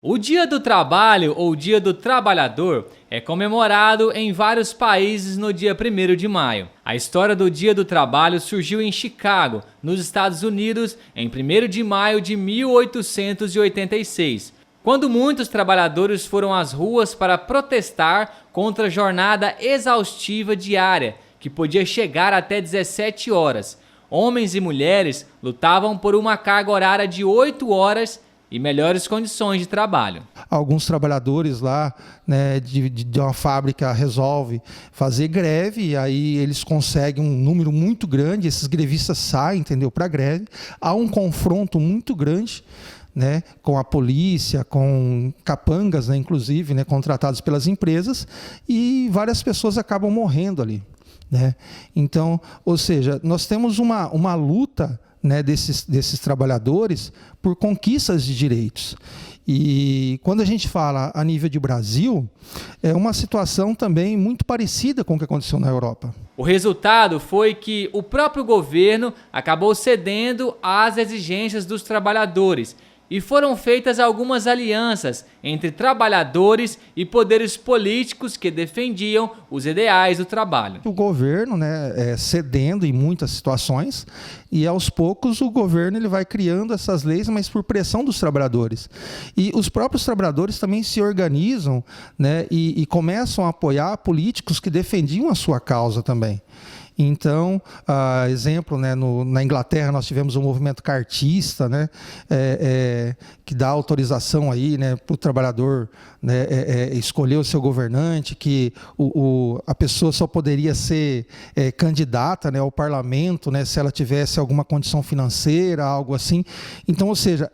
O Dia do Trabalho ou Dia do Trabalhador é comemorado em vários países no dia 1º de maio. A história do Dia do Trabalho surgiu em Chicago, nos Estados Unidos, em 1º de maio de 1886, quando muitos trabalhadores foram às ruas para protestar contra a jornada exaustiva diária, que podia chegar até 17 horas. Homens e mulheres lutavam por uma carga horária de 8 horas e melhores condições de trabalho. Alguns trabalhadores lá, né, de uma fábrica resolvem fazer greve, e aí eles conseguem um número muito grande, esses grevistas saem, entendeu, para greve. Há um confronto muito grande, né, com a polícia, com capangas, né, inclusive, né, contratados pelas empresas, e várias pessoas acabam morrendo ali, né? Então, ou seja, nós temos uma luta, né, desses trabalhadores por conquistas de direitos. E quando a gente fala a nível de Brasil, é uma situação também muito parecida com o que aconteceu na Europa. O resultado foi que o próprio governo acabou cedendo às exigências dos trabalhadores e foram feitas algumas alianças entre trabalhadores e poderes políticos que defendiam os ideais do trabalho. O governo, né, cedendo em muitas situações, e aos poucos o governo ele vai criando essas leis, mas por pressão dos trabalhadores. E os próprios trabalhadores também se organizam, né, e começam a apoiar políticos que defendiam a sua causa também. Então, exemplo, né, na Inglaterra nós tivemos um movimento cartista, né, que dá autorização aí, né, para o trabalhador, né, escolher o seu governante, que a pessoa só poderia ser candidata, né, ao parlamento, né, se ela tivesse alguma condição financeira, algo assim. Então, ou seja,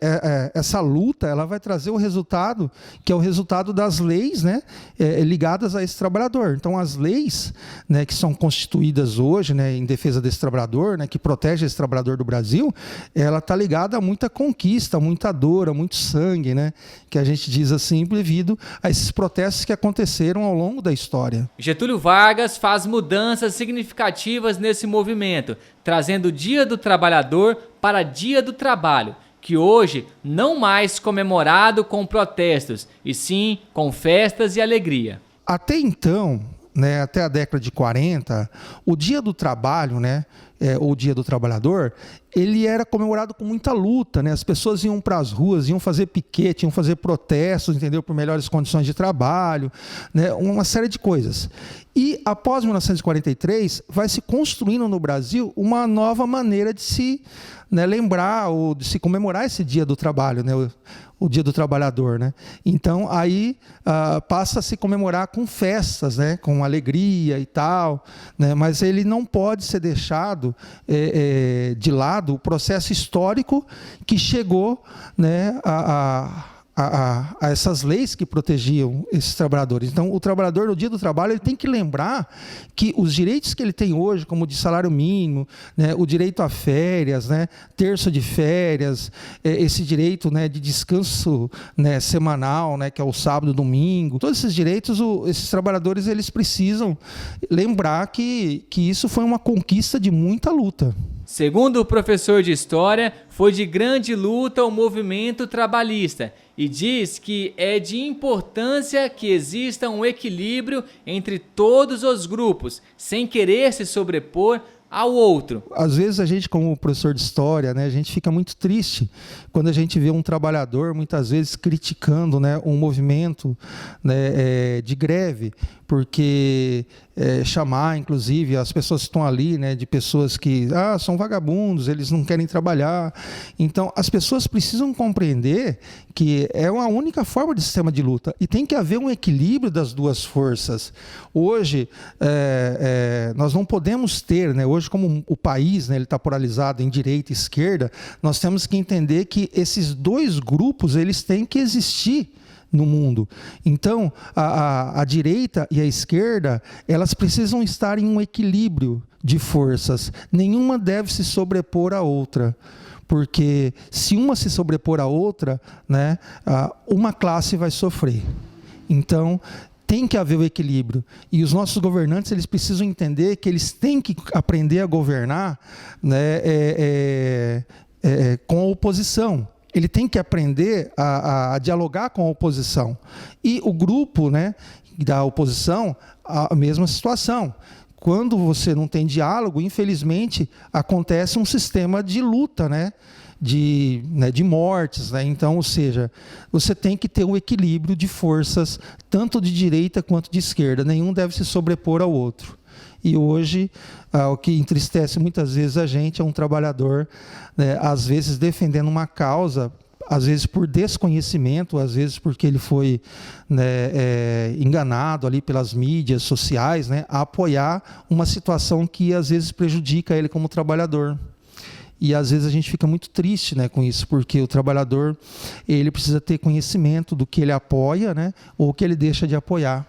essa luta ela vai trazer o resultado, que é o resultado das leis, né, ligadas a esse trabalhador. Então, as leis, né, que são constituídas hoje, né, em defesa desse trabalhador, né, que protege esse trabalhador do Brasil, ela está ligada a muita conquista, muita dor, a muito sangue, né, que a gente diz assim, devido a esses protestos que aconteceram ao longo da história. Getúlio Vargas faz mudanças significativas nesse movimento, trazendo o Dia do Trabalhador para Dia do Trabalho, que hoje não mais comemorado com protestos, e sim com festas e alegria. Até então, né, até a década de 40, o Dia do Trabalho, né, ou Dia do Trabalhador, ele era comemorado com muita luta, né? As pessoas iam para as ruas, iam fazer piquete, iam fazer protestos, entendeu? Por melhores condições de trabalho, né? Uma série de coisas. E após 1943, vai se construindo no Brasil uma nova maneira de se, né, lembrar ou de se comemorar esse Dia do Trabalho, né? O Dia do Trabalhador, né? Então, aí passa a se comemorar com festas, né? Com alegria e tal, né? Mas ele não pode ser deixado de lado o processo histórico que chegou, né, a essas leis que protegiam esses trabalhadores. Então, o trabalhador, no Dia do Trabalho, ele tem que lembrar que os direitos que ele tem hoje, como o de salário mínimo, né, o direito a férias, né, terço de férias, esse direito, né, de descanso, né, semanal, né, que é o sábado e domingo, todos esses direitos, esses trabalhadores eles precisam lembrar que isso foi uma conquista de muita luta. Segundo o professor de História, foi de grande luta o movimento trabalhista e diz que é de importância que exista um equilíbrio entre todos os grupos, sem querer se sobrepor ao outro. Às vezes a gente, como professor de História, né, a gente fica muito triste quando a gente vê um trabalhador, muitas vezes, criticando, né, um movimento, né, de greve, porque chamar, inclusive, as pessoas que estão ali, né, de pessoas que são vagabundos, eles não querem trabalhar. Então, as pessoas precisam compreender que é uma única forma de sistema de luta e tem que haver um equilíbrio das duas forças. Hoje, nós não podemos ter, né, hoje como o país, né, ele está polarizado em direita e esquerda, nós temos que entender que esses dois grupos eles têm que existir no mundo. Então, a direita e a esquerda, elas precisam estar em um equilíbrio de forças. Nenhuma deve se sobrepor à outra, porque se uma se sobrepor à outra, né, uma classe vai sofrer. Então, tem que haver o equilíbrio. E os nossos governantes eles precisam entender que eles têm que aprender a governar, né, com a oposição. ele tem que aprender a dialogar com a oposição. E o grupo, né, da oposição, a mesma situação. Quando você não tem diálogo, infelizmente, acontece um sistema de luta, né, de mortes, né? Então, ou seja, você tem que ter um equilíbrio de forças, tanto de direita quanto de esquerda. Nenhum deve se sobrepor ao outro. E hoje, o que entristece muitas vezes a gente é um trabalhador, né, às vezes defendendo uma causa, às vezes por desconhecimento, às vezes porque ele foi, né, enganado ali pelas mídias sociais, né, a apoiar uma situação que às vezes prejudica ele como trabalhador. E às vezes a gente fica muito triste, né, com isso, porque o trabalhador ele precisa ter conhecimento do que ele apoia, né, ou que ele deixa de apoiar.